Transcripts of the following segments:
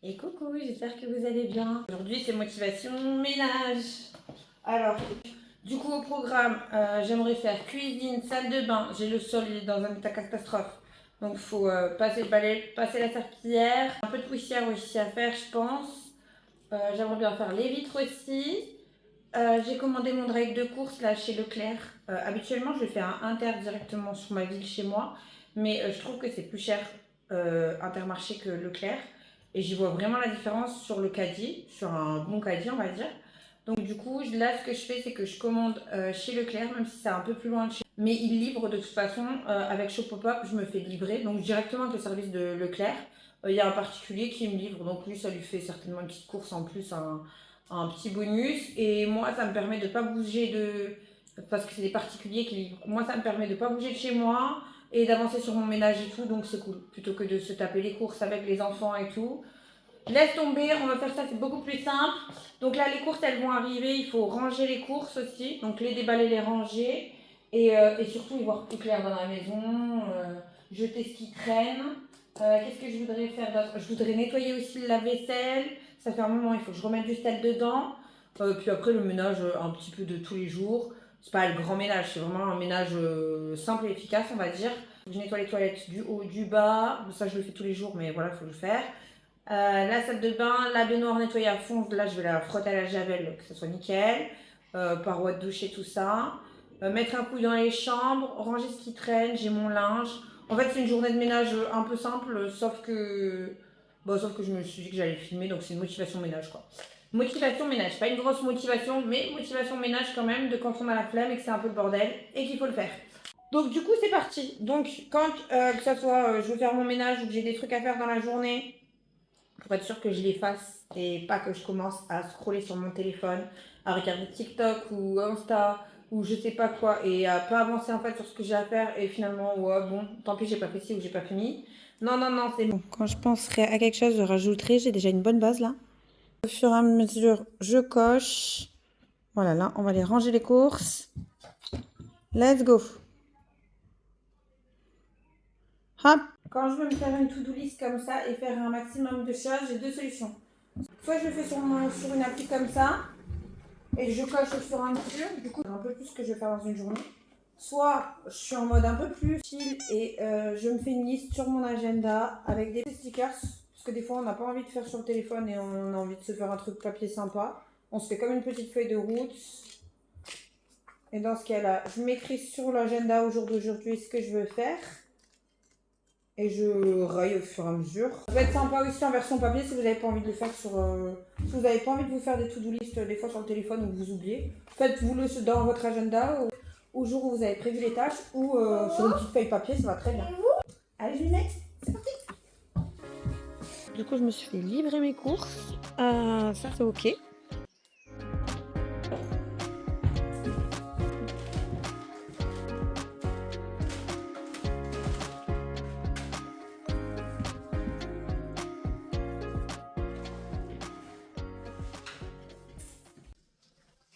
Et coucou, j'espère que vous allez bien. Aujourd'hui c'est motivation ménage. Alors, du coup au programme, j'aimerais faire cuisine, salle de bain. J'ai le sol, il est dans un état catastrophe. Donc il faut passer le balai, passer la serpillière. Un peu de poussière aussi à faire je pense. J'aimerais bien faire les vitres aussi. J'ai commandé mon drive de course là chez Leclerc. Habituellement je le fais à Inter directement sur ma ville chez moi. Mais je trouve que c'est plus cher Intermarché que Leclerc. Et j'y vois vraiment la différence sur le caddie, sur un bon caddie on va dire. Donc du coup là ce que je fais c'est que je commande chez Leclerc même si c'est un peu plus loin de chez moi. Mais ils livrent de toute façon avec Shop Pop Up je me fais livrer. Donc directement avec le service de Leclerc. Il y a un particulier qui me livre. Donc lui ça lui fait certainement une petite course en plus, un petit bonus. Et moi ça me permet de pas bouger parce que c'est des particuliers qui livrent. Moi ça me permet de pas bouger de chez moi et d'avancer sur mon ménage et tout, donc c'est cool. Plutôt que de se taper les courses avec les enfants et tout. Laisse tomber, on va faire ça, c'est beaucoup plus simple. Donc là, les courses, elles vont arriver. Il faut ranger les courses aussi. Donc les déballer, les ranger. Et surtout, y voir plus clair dans la maison. Jeter ce qui traîne. Qu'est-ce que je voudrais faire d'autre? Je voudrais nettoyer aussi le lave-vaisselle. Ça fait un moment, il faut que je remette du sel dedans. Puis après, le ménage un petit peu de tous les jours. C'est pas le grand ménage, c'est vraiment un ménage simple et efficace, on va dire. Je nettoie les toilettes du haut, du bas. Ça, je le fais tous les jours, mais voilà, il faut le faire. La salle de bain, la baignoire nettoyée à fond. Là, je vais la frotter à la javel, que ce soit nickel. Parois de douche et tout ça. Mettre un coup dans les chambres, ranger ce qui traîne, j'ai mon linge. En fait, c'est une journée de ménage un peu simple, sauf que je me suis dit que j'allais filmer, donc c'est une motivation ménage quoi. Motivation ménage, pas une grosse motivation, mais motivation ménage quand même, de quand on a la flemme et que c'est un peu le bordel et qu'il faut le faire. Donc du coup c'est parti. Donc quand que ça soit je veux faire mon ménage ou que j'ai des trucs à faire dans la journée, pour être sûr que je les fasse et pas que je commence à scroller sur mon téléphone, à regarder TikTok ou Insta ou je sais pas quoi et à pas avancer en fait sur ce que j'ai à faire et finalement ouais bon tant pis j'ai pas fait ci ou j'ai pas fini. Non non non c'est bon. Quand je penserai à quelque chose je rajouterai, j'ai déjà une bonne base là. Au fur et à mesure je coche. Voilà là on va aller ranger les courses. Let's go. Hop. Quand je veux me faire une to-do list comme ça et faire un maximum de choses, j'ai deux solutions. Soit je le fais sur une appli comme ça, et je coche au fur et à mesure, du coup, un peu plus que je vais faire dans une journée. Soit je suis en mode un peu plus chill et je me fais une liste sur mon agenda avec des stickers, parce que des fois on n'a pas envie de faire sur le téléphone et on a envie de se faire un truc papier sympa. On se fait comme une petite feuille de route. Et dans ce cas-là, je m'écris sur l'agenda au jour d'aujourd'hui ce que je veux faire. Et je raille au fur et à mesure. Ça peut être sympa aussi en version papier si vous n'avez pas envie de le faire sur... si vous n'avez pas envie de vous faire des to-do list des fois sur le téléphone ou vous oubliez. Faites-vous-le dans votre agenda au jour où vous avez prévu les tâches ou sur une petite feuille papier, ça va très bien. Allez, je m'y mets. C'est parti. Du coup, je me suis fait livrer mes courses. Ça, c'est ok.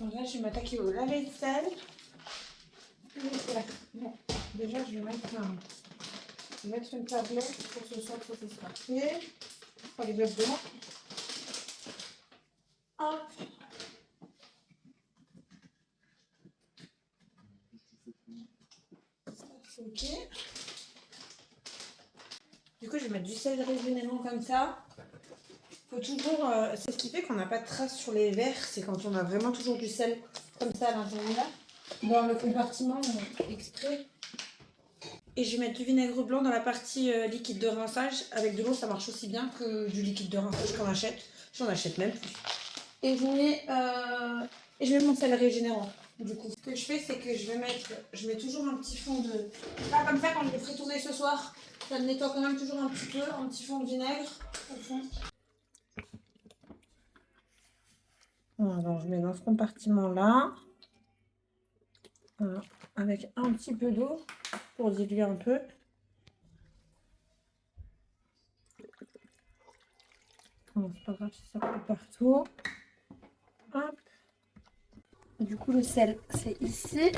Donc là, je vais m'attaquer au lave-vaisselle. Bon, déjà, je vais mettre une tablette pour que ce soit trop parfait. On les blocs dedans. Hop. C'est ok. Du coup, je vais mettre du sel régionellement comme ça. Faut toujours. C'est ce qui fait qu'on n'a pas de traces sur les verres. C'est quand on a vraiment toujours du sel comme ça à l'intérieur. Dans le compartiment exprès. Et je vais mettre du vinaigre blanc dans la partie liquide de rinçage. Avec de l'eau, ça marche aussi bien que du liquide de rinçage qu'on achète. J'en achète même plus. Et je mets mon sel régénérant. Du coup, ce que je fais, c'est que je mets toujours un petit fond de... Là, comme ça, quand je le ferai tourner ce soir, ça me nettoie quand même toujours un petit peu, un petit fond de vinaigre au fond. Alors, je mets dans ce compartiment-là. Voilà, avec un petit peu d'eau pour diluer un peu. Bon, c'est pas grave si ça coule partout. Hop. Du coup, le sel, c'est ici.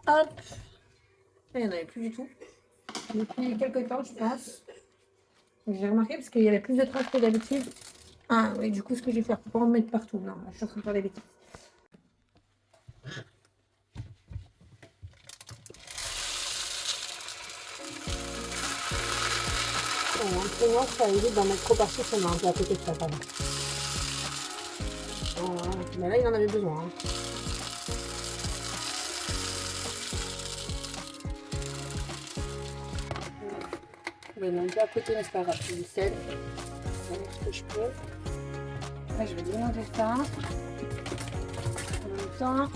Hop. Là, il n'y en avait plus du tout. Depuis quelques temps, je pense. J'ai remarqué parce qu'il y avait plus de traces que d'habitude. Ah oui, du coup, ce que je vais faire, pour pas en mettre partout. Non, je suis en train de faire des bêtises. Pour moi, ça évite d'en mettre trop partout, ça m'a un peu à côté de ça, pardon. Mais là, il en avait besoin. Hein. Je vais mettre un peu à côté, mais c'est pas grave, c'est du sel. Je vais mettre ce que je peux. Là, je vais démonter ça. En même temps,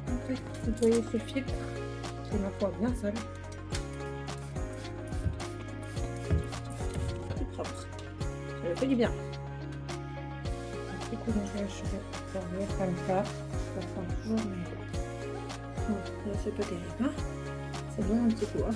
on peut nettoyer ce filtre, qui est ma foi bien sale. Tout propre. Ça me fait du bien. Du coup, donc, je vais servir comme ça. Ça prend toujours, mais bon, là, c'est pas terrible. Hein, c'est bien un petit coup. Hein.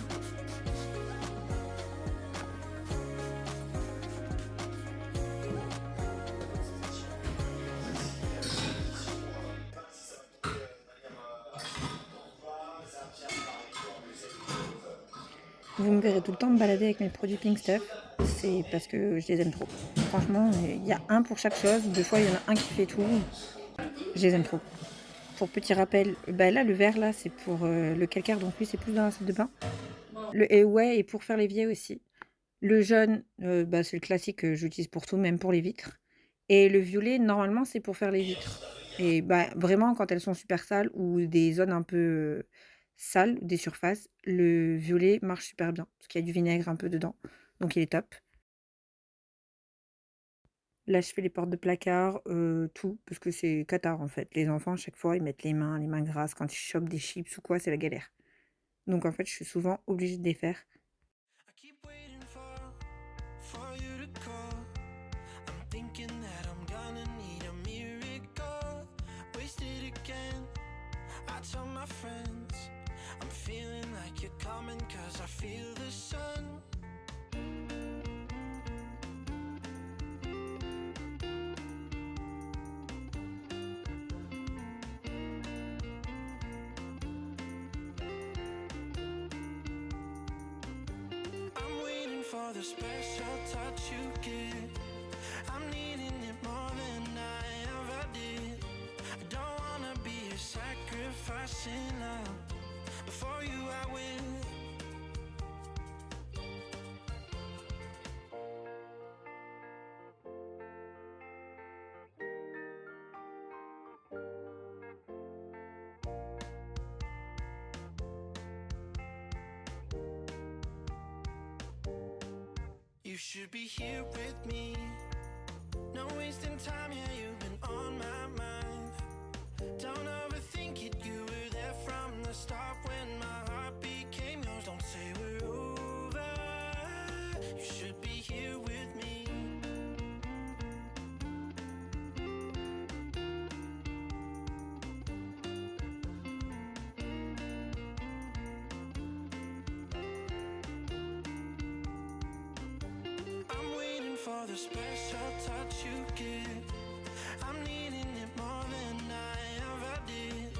Vous me verrez tout le temps me balader avec mes produits Pink Stuff. C'est parce que je les aime trop. Franchement, il y a un pour chaque chose. Des fois, il y en a un qui fait tout. Je les aime trop. Pour petit rappel, là, le vert, là, c'est pour le calcaire. Donc lui, c'est plus dans la salle de bain. Et pour faire l'évier aussi. Le jaune, c'est le classique que j'utilise pour tout, même pour les vitres. Et le violet, normalement, c'est pour faire les vitres. Et vraiment, quand elles sont super sales ou des zones un peu sales, des surfaces, le violet marche super bien. Parce qu'il y a du vinaigre un peu dedans. Donc il est top. Là, je fais les portes de placard, tout, parce que c'est cata en fait. Les enfants, à chaque fois, ils mettent les mains grasses. Quand ils chopent des chips ou quoi, c'est la galère. Donc en fait, je suis souvent obligée de les faire. I keep waiting for you to call. I'm thinking that I'm gonna need a miracle. Wasted again. I tell my friends I'm feeling like you're coming 'cause I feel the sun. I'm waiting for the special touch you give. I'm needing it more than I ever did. I don't wanna be a sacrifice in love. Before you I will. You should be here with me. No wasting time, yeah, you've been on my mind. Don't overthink it, you were there from the start when my heart became yours. Don't say we're over. You should be here with me. I'm waiting for the special touch you give. I'm needing it more than I ever did.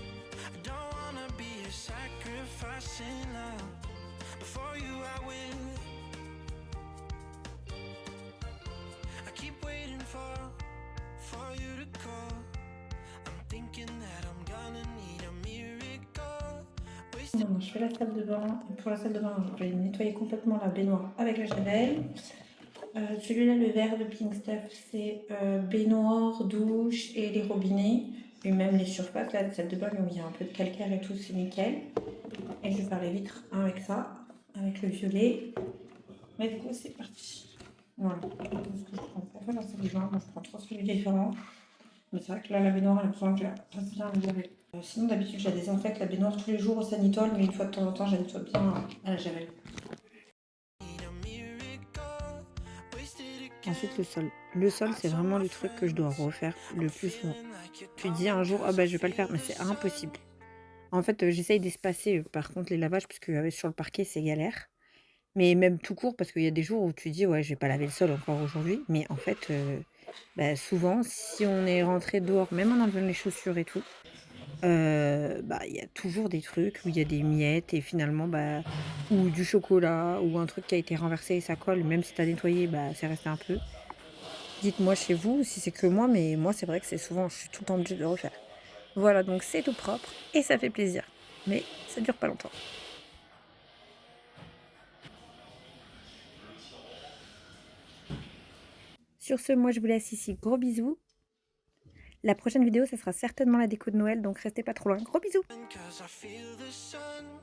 I don't wanna be a sacrifice in love. Before you I will. I keep waiting for you to call. I'm thinking that I'm gonna need a miracle. Wasted. Non, je fais la salle de bain. Et pour la salle de bain, je vais nettoyer complètement la baignoire avec le javel. Celui-là, le vert de Pink Stuff, c'est baignoire, douche et les robinets. Et même les surfaces, là, la salle de bain, où il y a un peu de calcaire et tout, c'est nickel. Et je vais faire les vitres avec ça, avec le violet. Mais du coup, c'est parti. Voilà. Ce que je prends pour faire la salle de bain, moi, je prends 3 solutions différents. Mais c'est vrai que là, la baignoire, elle a besoin que je la passe bien au javel. Sinon, d'habitude, je la désinfecte la baignoire tous les jours au sanitol, mais une fois de temps en temps, je la nettoie bien à la javel. Ensuite, le sol. Le sol, c'est vraiment le truc que je dois refaire le plus souvent. Tu te dis un jour, je vais pas le faire, mais c'est impossible. En fait, j'essaye d'espacer, par contre, les lavages, parce que sur le parquet, c'est galère. Mais même tout court, parce qu'il y a des jours où tu dis, ouais, je vais pas laver le sol encore aujourd'hui. Mais en fait, souvent, si on est rentré dehors, même en enlevant les chaussures et tout, il y a toujours des trucs où il y a des miettes et finalement, ou du chocolat ou un truc qui a été renversé et ça colle, même si tu as nettoyé, c'est resté un peu. Dites-moi chez vous si c'est que moi, mais moi, c'est vrai que c'est souvent je suis tout le temps obligée de le refaire. Voilà, donc c'est tout propre et ça fait plaisir, mais ça dure pas longtemps. Sur ce, moi, je vous laisse ici. Gros bisous. La prochaine vidéo, ça sera certainement la déco de Noël, donc restez pas trop loin. Gros bisous! 'Cause I feel the sun